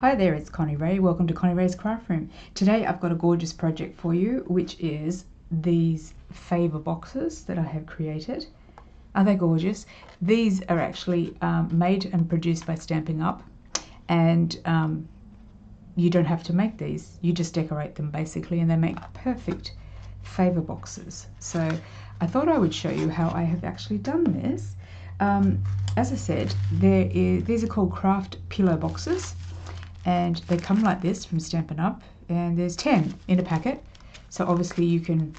Hi there, it's Connie-Rae. Welcome to Connie-Rae's Craft Room. Today I've got a gorgeous project for you, which is these favour boxes that I have created. Are they gorgeous? These are actually made and produced by Stampin' Up, and you don't have to make these. You just decorate them basically, and they make perfect favour boxes. So I thought I would show you how I have actually done this. As I said, these are called craft pillow boxes. And they come like this from Stampin' Up, and there's 10 in a packet, so obviously you can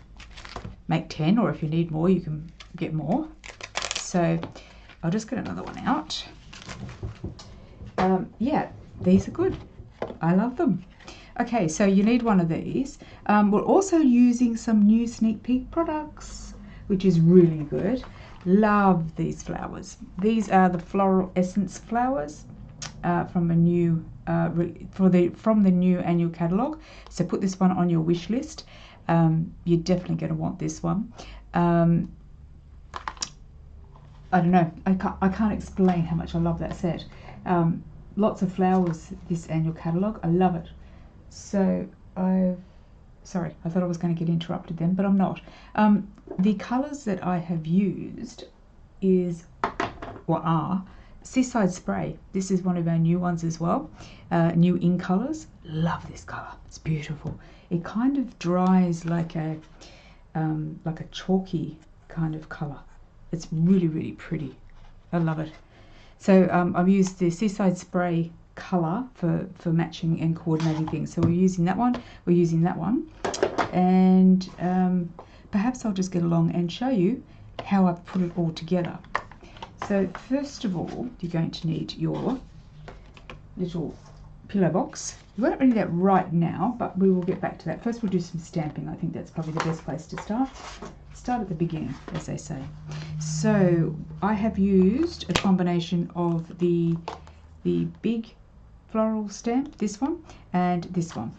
make 10, or if you need more you can get more. So I'll just get another one out. Yeah, these are good. I love them. Okay, so you need one of these. We're also using some new sneak peek products, which is really good. Love these flowers. These are the Floral Essence flowers. From a new from the new annual catalogue, so put this one on your wish list. You're definitely going to want this one. I don't know, I can't explain how much I love that set. Lots of flowers, this annual catalogue. I love it. So sorry, I thought I was going to get interrupted then, but I'm not. The colours that I have used are Seaside Spray. This is one of our new ones as well. New in colours. Love this colour. It's beautiful. It kind of dries like a chalky kind of colour. It's really, really pretty. I love it. So I've used the Seaside Spray colour for matching and coordinating things. So we're using that one. We're using that one. And perhaps I'll just get along and show you how I've put it all together. So first of all, you're going to need your little pillow box. You won't need that right now, but we will get back to that. First we'll do some stamping. I think that's probably the best place to start. Start at the beginning, as they say. So I have used a combination of the big floral stamp, this one, and this one.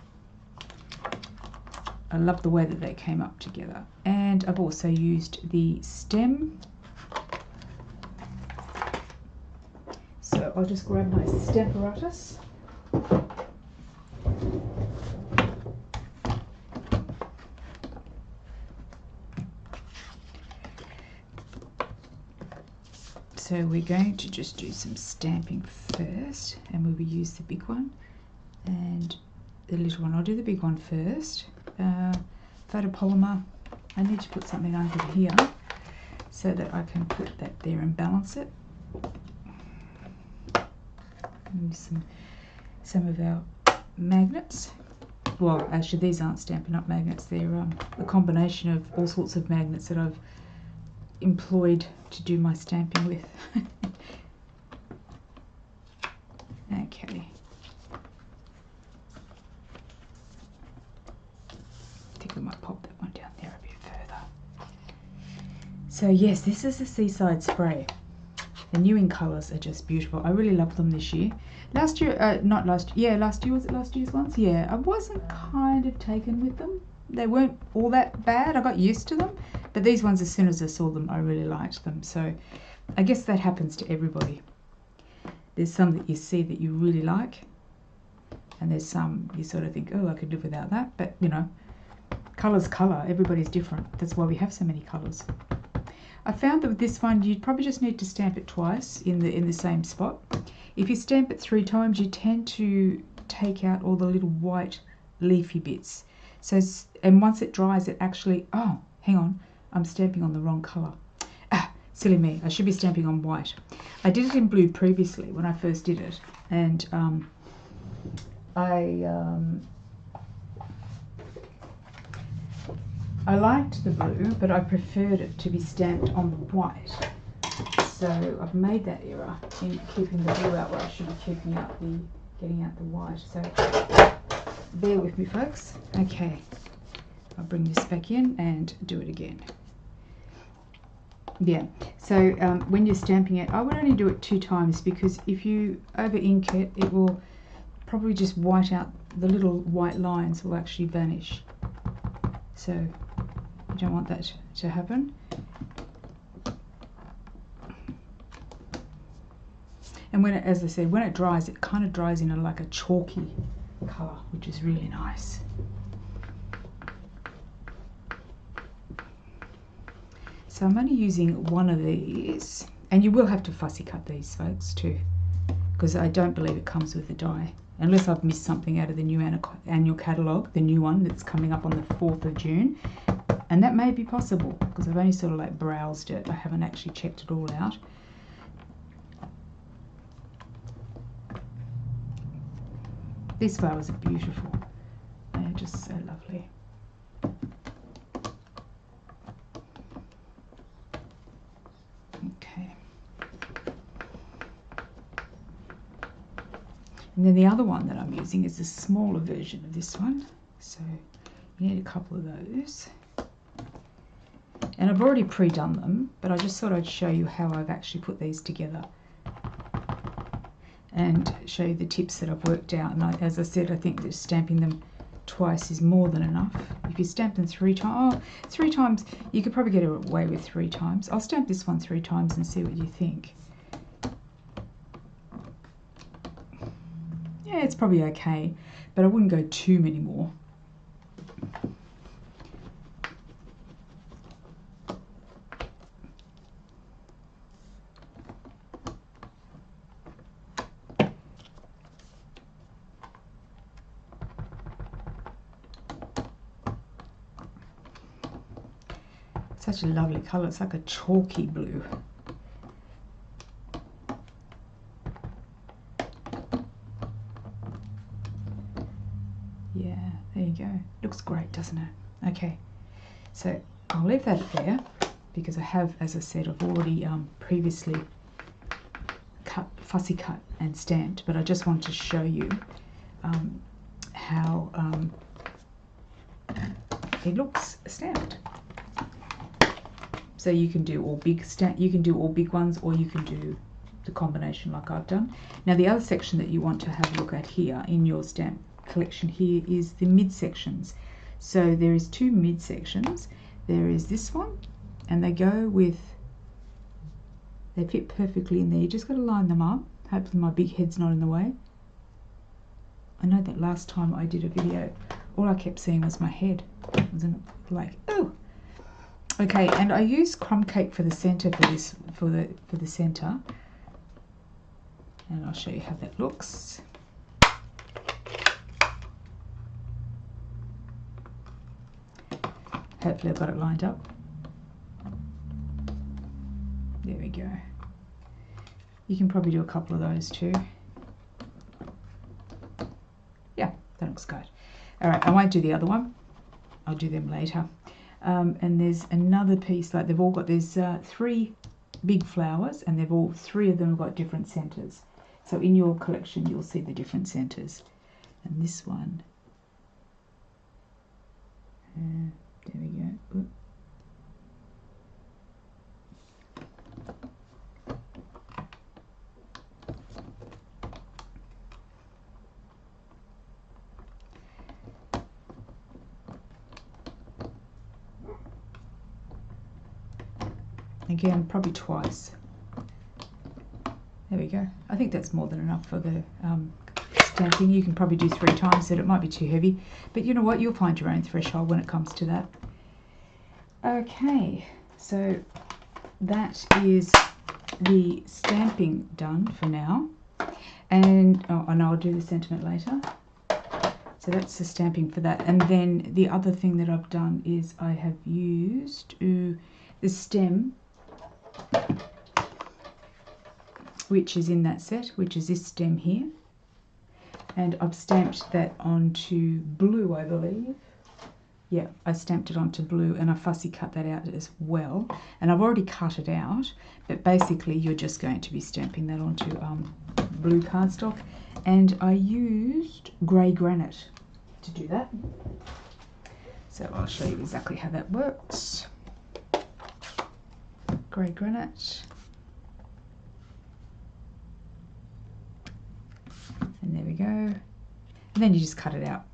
I love the way that they came up together. And I've also used the stem. So I'll just grab my Stamparatus. So we're going to just do some stamping first, and we will use the big one and the little one. I'll do the big one first. Photopolymer. I need to put something under here so that I can put that there and balance it. Some of our magnets. Well, actually these aren't Stampin' Up magnets, they're a combination of all sorts of magnets that I've employed to do my stamping with. Okay. I think I might pop that one down there a bit further. So yes, this is the Seaside Spray. The new in colours are just beautiful. I really love them this year. Last year, not last year, last year, was it last year's ones? Yeah, I wasn't kind of taken with them. They weren't all that bad. I got used to them. But these ones, as soon as I saw them, I really liked them. So I guess that happens to everybody. There's some that you see that you really like. And there's some you sort of think, oh, I could live without that. But, you know, colour's colour. Everybody's different. That's why we have so many colours. I found that with this one, you'd probably just need to stamp it twice in the same spot. If you stamp it 3 times, you tend to take out all the little white leafy bits. So, and once it dries, it actually, oh, hang on, I'm stamping on the wrong colour. Ah, silly me, I should be stamping on white. I did it in blue previously when I first did it, and I liked the blue, but I preferred it to be stamped on the white. So I've made that error in keeping the blue out where I should be getting out the white. So bear with me, folks. Okay, I'll bring this back in and do it again. Yeah, so when you're stamping it, I would only do it 2 times, because if you over ink it, it will probably just white out. The little white lines will actually vanish. So you don't want that to happen. And when it, as I said, when it dries, it kind of dries in like a chalky colour, which is really nice. So I'm only using one of these, and you will have to fussy cut these, folks, too, because I don't believe it comes with the die, unless I've missed something out of the new annual catalogue, the new one that's coming up on the 4th of June, and that may be possible, because I've only sort of like browsed it. I haven't actually checked it all out. These flowers are beautiful. They're just so lovely. Okay. And then the other one that I'm using is a smaller version of this one. So you need a couple of those. And I've already pre-done them, but I just thought I'd show you how I've actually put these together and show you the tips that I've worked out. And as I said, I think that stamping them twice is more than enough. If you stamp them 3 times, three times, you could probably get away with 3 times. I'll stamp this one 3 times and see what you think. Yeah, it's probably okay, but I wouldn't go too many more. Such a lovely colour. It's like a chalky blue. Yeah, there you go. Looks great, doesn't it? Okay, so I'll leave that there because I have, as I said, I've already previously fussy cut and stamped, but I just want to show you how it looks stamped. So you can do all big ones, or you can do the combination like I've done. Now the other section that you want to have a look at here in your stamp collection here is the midsections. So there is 2 midsections. There is this one, and they fit perfectly in there. You just got to line them up. Hopefully my big head's not in the way. I know that last time I did a video, all I kept seeing was my head. I was like, oh. Okay, and I use crumb cake for the center for this, for the center, and I'll show you how that looks. Hopefully I've got it lined up. There we go. You can probably do a couple of those too. Yeah, that looks good. All right, I won't do the other one. I'll do them later. And there's another piece, like they've all got, there's 3 big flowers, and they've all 3 of them have got different centers. So in your collection you'll see the different centers. And this one, there we go. Oop. Again, probably twice. There we go. I think that's more than enough for the stamping. You can probably do 3 times, that it might be too heavy, but you know what, you'll find your own threshold when it comes to that. Okay, so that is the stamping done for now, and I'll do the sentiment later. So that's the stamping for that. And then the other thing that I've done is I have used the stem, which is in that set, which is this stem here, and I've stamped that onto blue, I believe. Yeah, I stamped it onto blue, and I fussy cut that out as well, and I've already cut it out, but basically you're just going to be stamping that onto blue cardstock, and I used grey granite to do that, so I'll show you exactly how that works. Grey granite, and there we go, and then you just cut it out,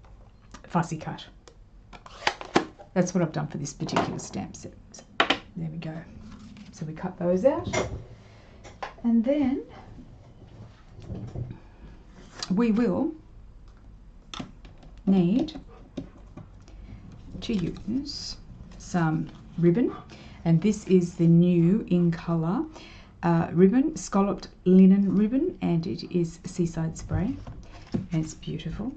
fussy cut. That's what I've done for this particular stamp set. So there we go. So we cut those out, and then we will need to use some ribbon, and this is the new in colour ribbon, scalloped linen ribbon, and it is Seaside spray, and it's beautiful.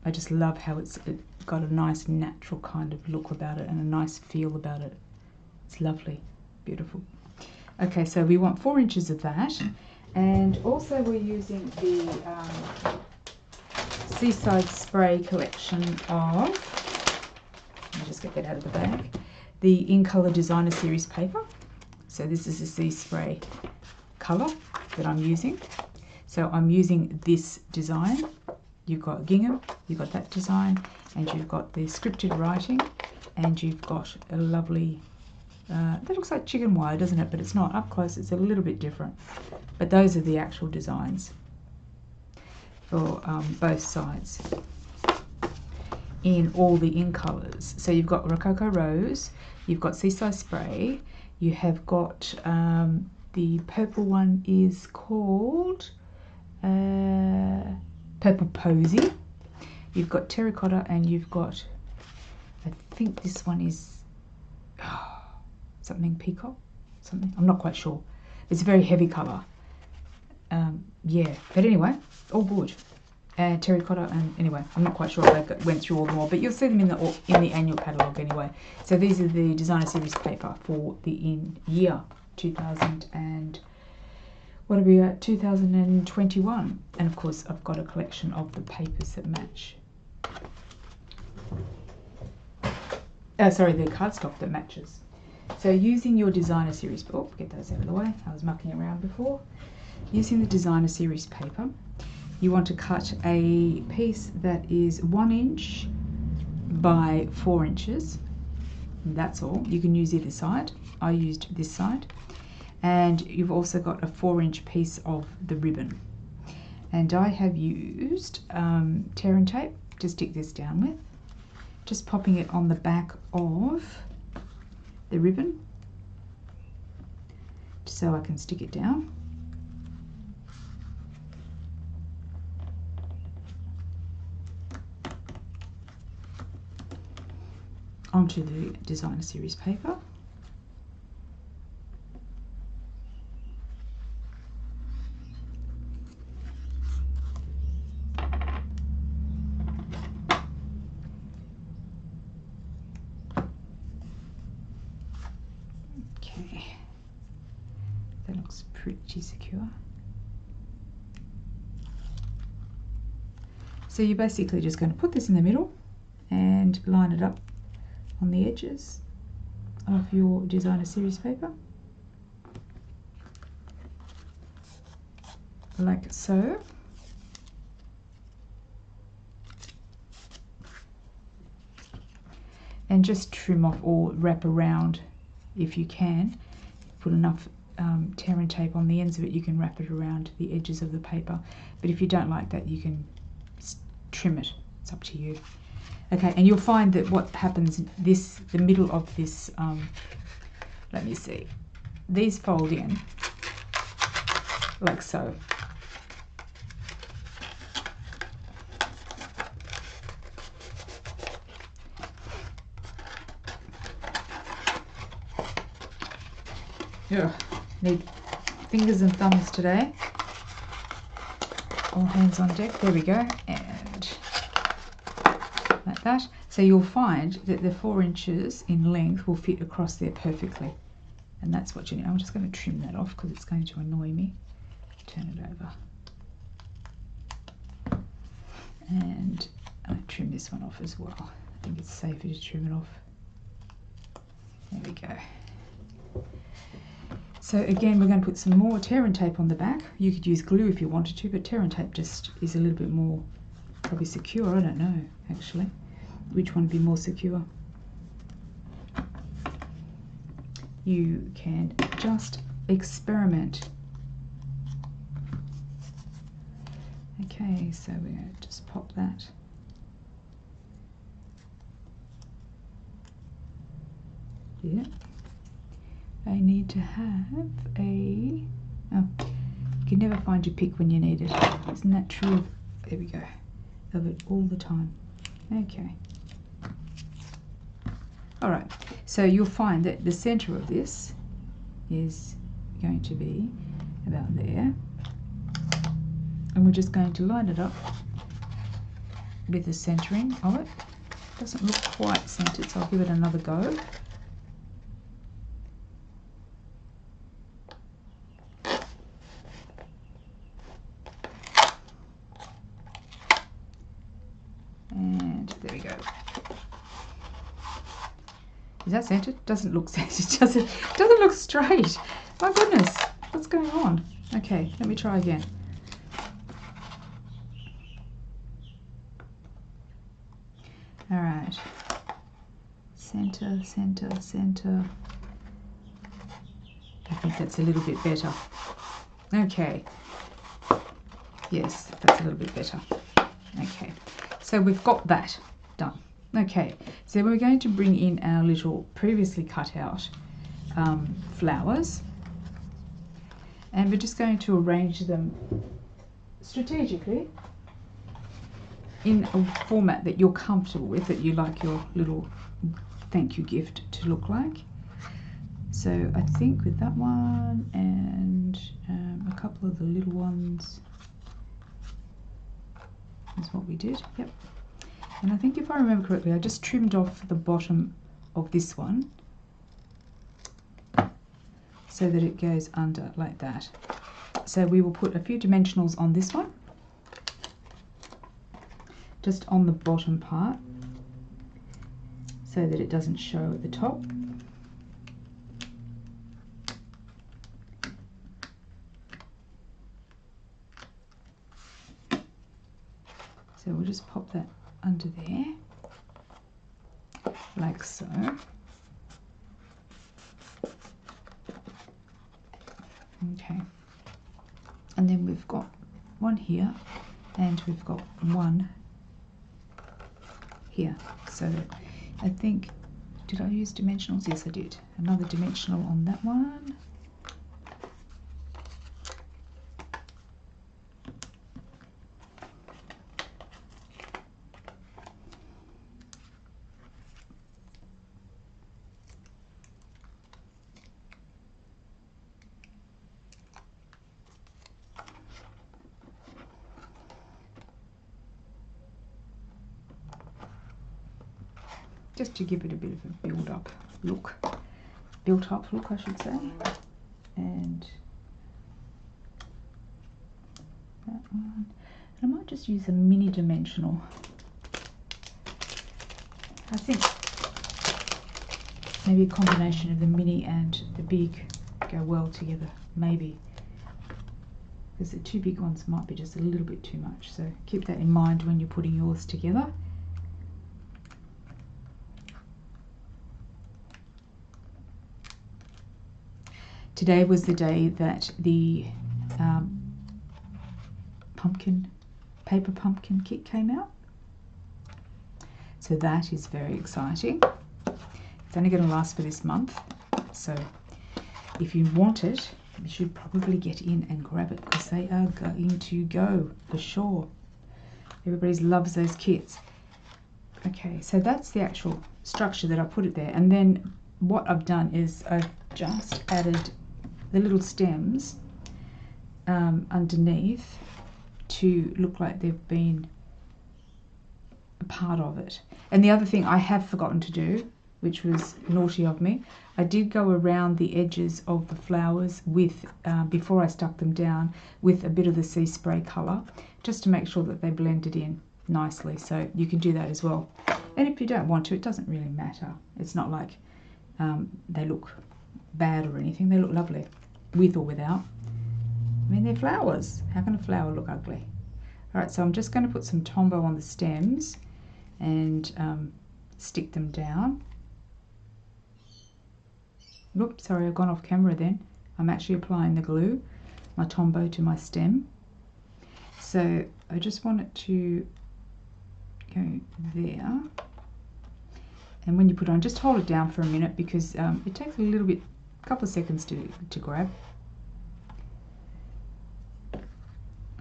I just love how it's got a nice natural kind of look about it and a nice feel about it. It's lovely, beautiful. Okay, so we want 4 inches of that, and also we're using the Seaside spray collection of, let me just get that out of the bag, the In Colour Designer Series paper. So this is the Sea Spray colour that I'm using. So I'm using this design. You've got gingham, you've got that design, and you've got the scripted writing, and you've got a lovely, that looks like chicken wire, doesn't it? But it's not. Up close it's a little bit different. But those are the actual designs for both sides in all the in colours. So you've got Rococo Rose, you've got Seaside Spray, you have got the purple one is called Purple Posy, you've got Terracotta, and you've got, I think this one is something Peacock, something, I'm not quite sure. It's a very heavy colour. Yeah, but anyway, all good. Terracotta, and anyway, I'm not quite sure if I went through all them all, but you'll see them in the annual catalogue anyway. So these are the designer series paper for the year 2000 and what are we at, 2021, and of course I've got a collection of the papers that match. Sorry, the cardstock that matches. So using your designer series, oh, get those out of the way, I was mucking around before. Using the designer series paper, you want to cut a piece that is 1 inch by 4 inches. That's all. You can use either side. I used this side. And you've also got a 4-inch piece of the ribbon. And I have used tear and tape to stick this down with. Just popping it on the back of the ribbon so I can stick it down. Onto the designer series paper. Okay, that looks pretty secure. So you're basically just going to put this in the middle and line it up on the edges of your designer series paper, like so. And just trim off or wrap around if you can. Put enough tear and tape on the ends of it, you can wrap it around the edges of the paper. But if you don't like that, you can trim it. It's up to you. Okay, and you'll find that what happens, the middle of this, let me see, these fold in like so. Yeah, need fingers and thumbs today. All hands on deck. There we go. And like that. So you'll find that the 4 inches in length will fit across there perfectly. And that's what you need. I'm just going to trim that off because it's going to annoy me. Turn it over. And I trim this one off as well. I think it's safer to trim it off. There we go. So again, we're going to put some more tear and tape on the back. You could use glue if you wanted to, but tear and tape just is a little bit more probably secure. I don't know, actually, which one would be more secure. You can just experiment. Okay, so we're going to just pop that. Yeah. I need to have a, oh, you can never find your pick when you need it. Isn't that true? there we go, of it all the time. Okay. Alright, so you'll find that the center of this is going to be about there. And we're just going to line it up with the centering of it. Doesn't look quite centered, so I'll give it another go. And there we go. Is that centered? Doesn't look centered. Doesn't look straight. My goodness, what's going on? Okay, let me try again. All right, center, center, center. I think that's a little bit better. Okay, yes, that's a little bit better. Okay, so we've got that done. Okay, so we're going to bring in our little previously cut out flowers, and we're just going to arrange them strategically in a format that you're comfortable with, that you like your little thank you gift to look like. So I think with that one and a couple of the little ones is what we did. Yep. And I think if I remember correctly, I just trimmed off the bottom of this one so that it goes under like that. So we will put a few dimensionals on this one, just on the bottom part, so that it doesn't show at the top. So we'll just pop that under there, like so. Okay, and then we've got one here, and we've got one here. So I think, did I use dimensionals? Yes, I did. Another dimensional on that one. Just to give it a bit of a built-up look, I should say. And that one. And I might just use a mini dimensional. I think maybe a combination of the mini and the big go well together, maybe. Because the two big ones might be just a little bit too much. So keep that in mind when you're putting yours together. Today was the day that the paper pumpkin kit came out. So that is very exciting. It's only going to last for this month. So if you want it, you should probably get in and grab it, because they are going to go for sure. Everybody loves those kits. Okay, so that's the actual structure that I put it there. And then what I've done is I've just added the little stems underneath to look like they've been a part of it. And the other thing I have forgotten to do, which was naughty of me, I did go around the edges of the flowers with, before I stuck them down, with a bit of the sea spray colour, just to make sure that they blended in nicely. So you can do that as well. And if you don't want to, it doesn't really matter. It's not like they look bad or anything. They look lovely, with or without. I mean, they're flowers. How can a flower look ugly? All right, so I'm just going to put some Tombow on the stems and stick them down. Oops, sorry, I've gone off camera then. I'm actually applying the glue, my Tombow, to my stem. So I just want it to go there. And when you put it on, just hold it down for a minute, because it takes a little bit, a couple of seconds to grab.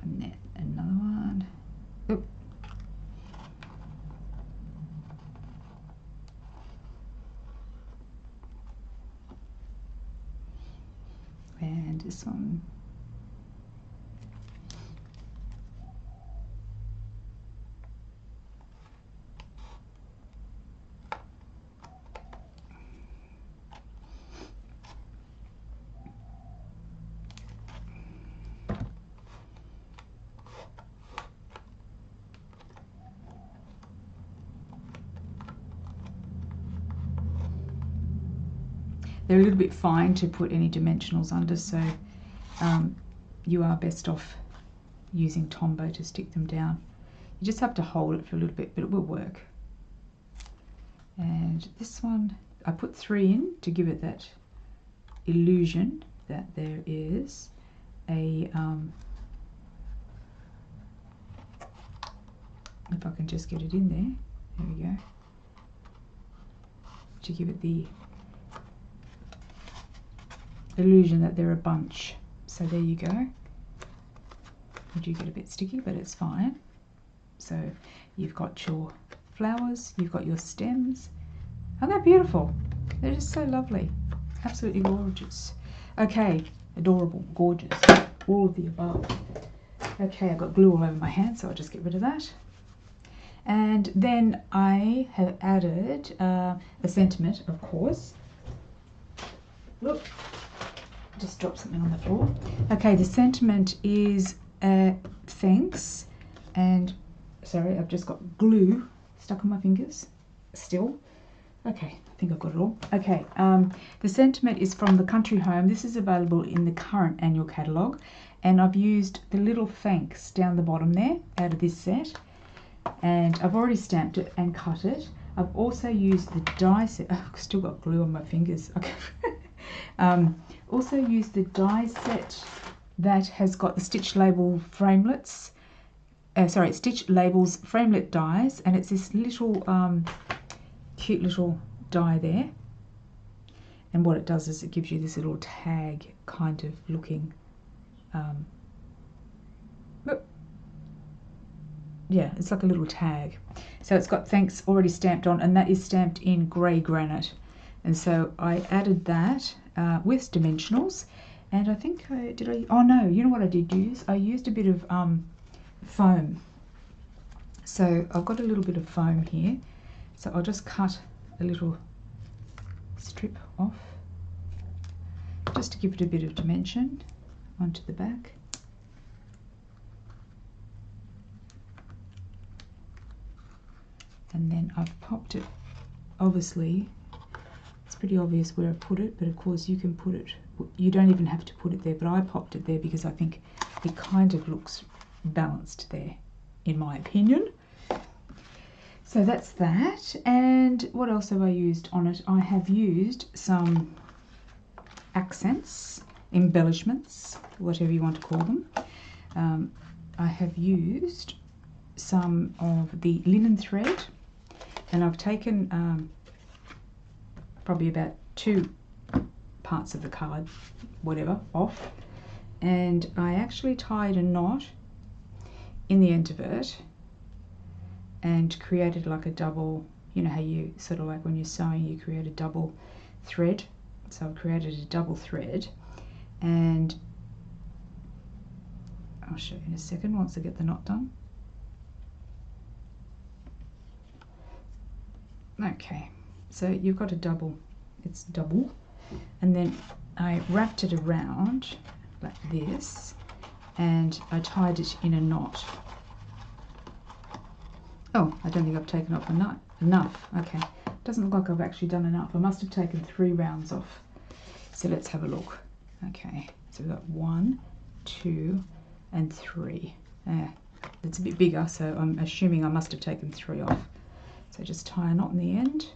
And then another one. and this one. They're a little bit fine to put any dimensionals under, so you are best off using Tombow to stick them down. You just have to hold it for a little bit, but it will work. And this one, I put 3 in to give it that illusion that there is a, if I can just get it in there we go, to give it the illusion that they're a bunch. So there you go. I do get a bit sticky, but it's fine. So you've got your flowers, you've got your stems. Aren't they beautiful? They're just so lovely. Absolutely gorgeous. Okay, adorable, gorgeous, all of the above. Okay, I've got glue all over my hand, so I'll just get rid of that. And then I have added a sentiment, of course. Look. Just drop something on the floor. Okay, the sentiment is thanks, and sorry, I've just got glue stuck on my fingers still. Okay, I think I've got it all. Okay, the sentiment is from the Country Home. This is available in the current annual catalogue, and I've used the little thanks down the bottom there out of this set, and I've already stamped it and cut it. I've also used the die set. Oh, I've still got glue on my fingers. Okay. Also used the die set that has got the stitch label framelets. Stitch labels framelit dies, and it's this little cute little die there. And what it does is it gives you this little tag kind of looking. Yeah, it's like a little tag. So it's got thanks already stamped on, and that is stamped in grey granite. And so I added that with dimensionals, and I think oh no, you know what I did use? I used a bit of foam. So I've got a little bit of foam here, so I'll just cut a little strip off just to give it a bit of dimension onto the back. And then I've popped it, obviously it's pretty obvious where I put it, but of course you can put it, you don't even have to put it there, but I popped it there because I think it kind of looks balanced there, in my opinion. So that's that. And what else have I used on it? I have used some accents, embellishments, whatever you want to call them. I have used some of the linen thread, and I've taken probably about 2 parts of the card, whatever, off, and I actually tied a knot in the end of it and created like a double, you know how you sort of like when you're sewing you create a double thread. So I've created a double thread, and I'll show you in a second once I get the knot done. Okay, so you've got a double, it's double, and then I wrapped it around like this, and I tied it in a knot. Oh, I don't think I've taken off enough. Okay, doesn't look like I've actually done enough. I must have taken 3 rounds off. So let's have a look. Okay, so we've got 1, 2, and 3. It's a bit bigger, so I'm assuming I must have taken 3 off. So just tie a knot in the end.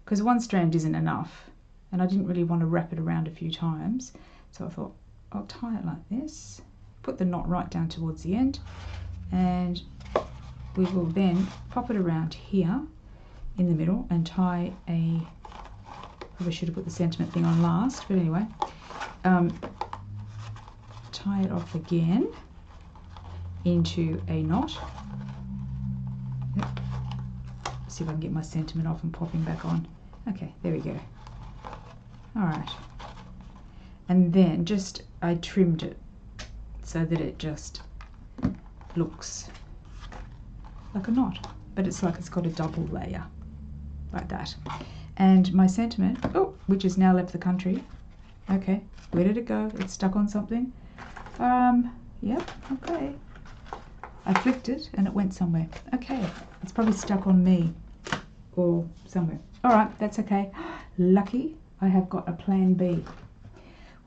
Because 1 strand isn't enough, and I didn't really want to wrap it around a few times, so I thought I'll tie it like this, put the knot right down towards the end, and we will then pop it around here in the middle and tie a, probably should have put the sentiment thing on last, but anyway, tie it off again into a knot. Yep. See if I can get my sentiment off and popping back on. Okay, there we go. All right. And then just, I trimmed it so that it just looks like a knot, but it's like it's got a double layer, like that. And my sentiment, oh, which has now left the country. Okay, where did it go? It's stuck on something. Yep, okay. I flicked it and it went somewhere. Okay, it's probably stuck on me or somewhere. All right, that's okay. Lucky I have got a plan B.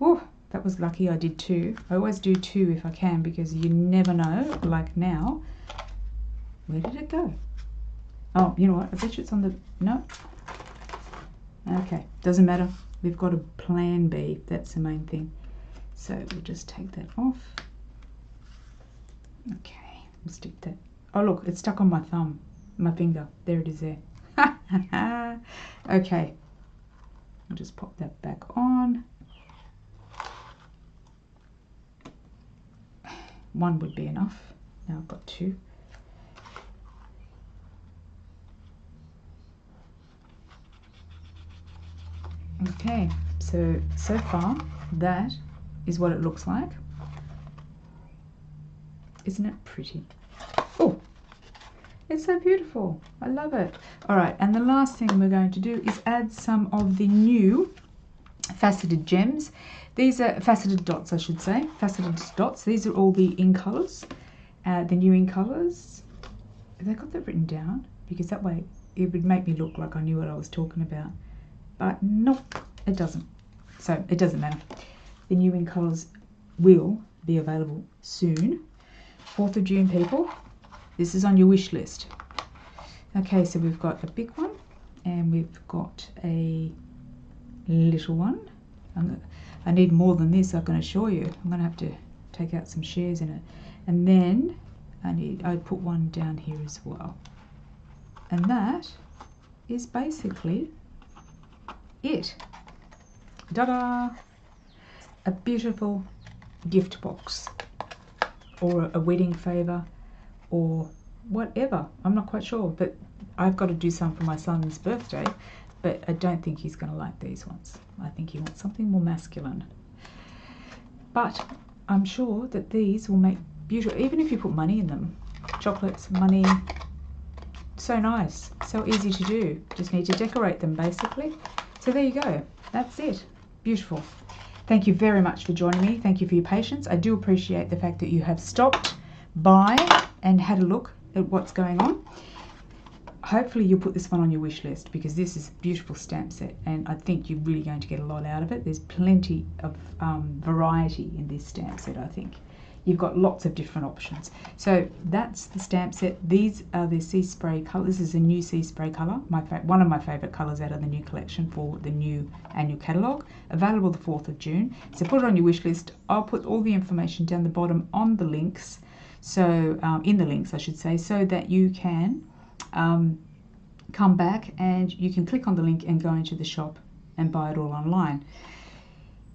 Oh, that was lucky I did 2. I always do 2 if I can, because you never know, like now. Where did it go? Oh, you know what? I bet you it's on the... No. Okay, doesn't matter. We've got a plan B. That's the main thing. So we'll just take that off. Okay, we'll stick that. Oh, look, it's stuck on my thumb, my finger. There it is there. Okay, I'll just pop that back on. 1 would be enough. Now I've got 2. Okay, so far that is what it looks like. Isn't it pretty? Oh, it's so beautiful. I love it. All right, and the last thing we're going to do is add some of the new faceted gems. These are faceted dots, I should say. Faceted dots. These are all the in colours, the new in colours. Have they got that written down? Because that way it would make me look like I knew what I was talking about. But no, it doesn't. So it doesn't matter. The new in colours will be available soon. 4th of June, people. This is on your wish list. Okay, so we've got a big one and we've got a little one. I need more than this, I can assure you. I'm going to have to take out some shares in it. And then I put one down here as well. And that is basically it. Ta-da! A beautiful gift box, or a wedding favour, or whatever. I'm not quite sure, but I've got to do some for my son's birthday, but I don't think he's going to like these ones. I think he wants something more masculine. But I'm sure that these will make beautiful, even if you put money in them. Chocolates, money, so nice, so easy to do. Just need to decorate them basically. So there you go, that's it. Beautiful. Thank you very much for joining me. Thank you for your patience. I do appreciate the fact that you have stopped by and had a look at what's going on. Hopefully you'll put this one on your wish list, because this is a beautiful stamp set and I think you're really going to get a lot out of it. There's plenty of variety in this stamp set, I think. You've got lots of different options. So that's the stamp set. These are the sea spray colour. This is a new sea spray colour, one of my favourite colours out of the new collection for the new annual catalogue. Available the 4th of June. So put it on your wish list. I'll put all the information down the bottom on the links. So in the links, I should say, so that you can come back and you can click on the link and go into the shop and buy it all online.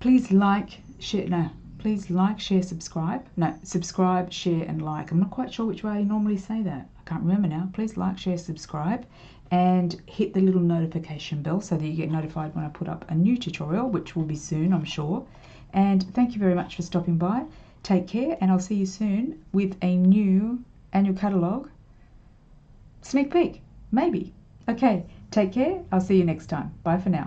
Please like, share, please like, share, subscribe. No, subscribe, share and like. I'm not quite sure which way I normally say that. I can't remember now. Please like, share, subscribe and hit the little notification bell so that you get notified when I put up a new tutorial, which will be soon, I'm sure. And thank you very much for stopping by. Take care, and I'll see you soon with a new annual catalogue sneak peek, maybe. Okay, take care. I'll see you next time. Bye for now.